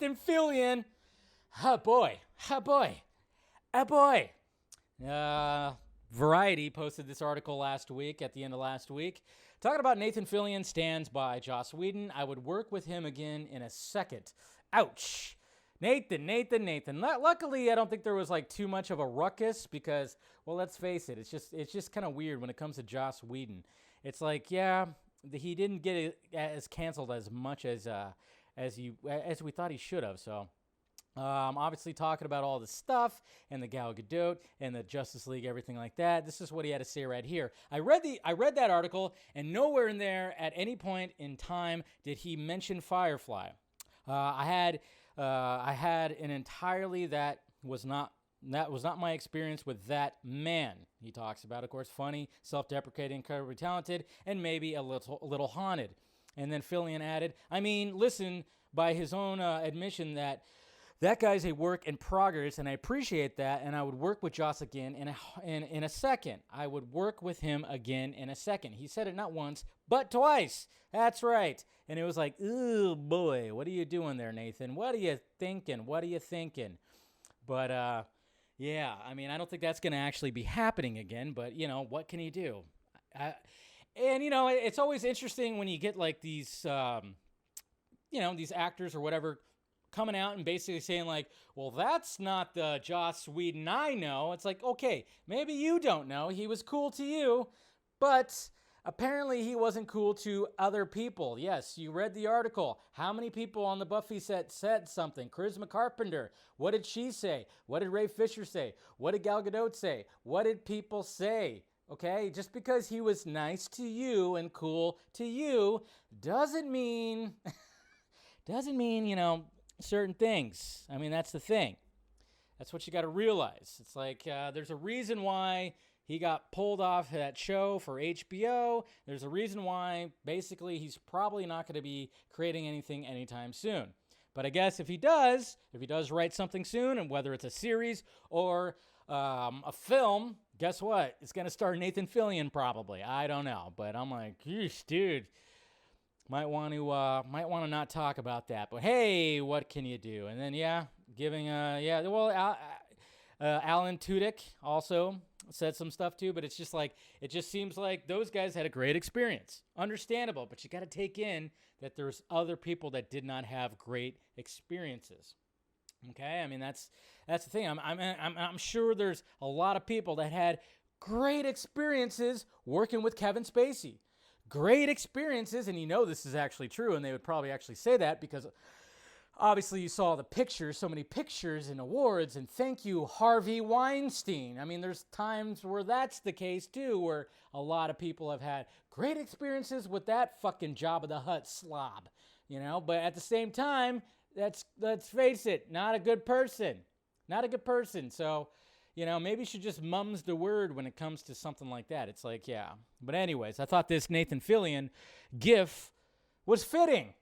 Nathan Fillion. Oh boy. Oh boy. Oh boy. Variety posted this article last week, at the end of last week, talking about Nathan Fillion stands by Joss Whedon. I would work with him again in a second. Ouch. Nathan. Luckily, I don't think there was like too much of a ruckus because, well, let's face it, it's just kind of weird when it comes to Joss Whedon. It's like, yeah, he didn't get it as canceled as much as we thought he should have. So, obviously talking about all the stuff and the Gal Gadot and the Justice League, everything like that. This is what he had to say right here. I read that article, and nowhere in there at any point in time did he mention Firefly. I had an entirely that was not my experience with that man. He talks about, of course, funny, self-deprecating, incredibly talented, and maybe a little haunted. And then Fillion added, I mean, listen, by his own admission that guy's a work in progress, and I appreciate that, and I would work with Joss again in a second. I would work with him again in a second. He said it not once, but twice. That's right. And it was like, ooh, boy, what are you doing there, Nathan? What are you thinking? But, yeah, I mean, I don't think that's going to actually be happening again, but, what can he do? And, it's always interesting when you get, like, these, these actors or whatever coming out and basically saying like, well, that's not the Joss Whedon I know. It's like, okay, maybe you don't know. He was cool to you, but apparently he wasn't cool to other people. Yes, you read the article. How many people on the Buffy set said something? Charisma Carpenter, what did she say? What did Ray Fisher say? What did Gal Gadot say? What did people say? Okay, just because he was nice to you and cool to you doesn't mean, certain things. I mean, that's the thing. That's what you got to realize. It's like there's a reason why he got pulled off that show for HBO. There's a reason why basically he's probably not going to be creating anything anytime soon. But I guess if he does write something soon, and whether it's a series or a film, guess what? It's going to star Nathan Fillion probably. I don't know. But I'm like, yeesh, dude. Might want to not talk about that, but hey, what can you do? And then Alan Tudyk also said some stuff too, but it's just like, it just seems like those guys had a great experience. Understandable, but you got to take in that there's other people that did not have great experiences. Okay, I mean that's the thing. I'm sure there's a lot of people that had great experiences working with Kevin Spacey. Great experiences, and this is actually true, and they would probably actually say that because obviously you saw the pictures, so many pictures and awards, and thank you, Harvey Weinstein. I mean, there's times where that's the case too, where a lot of people have had great experiences with that fucking Jabba the Hutt slob, but at the same time, let's face it, not a good person. So, maybe she just mums the word when it comes to something like that. It's like, yeah. But anyways, I thought this Nathan Fillion gif was fitting.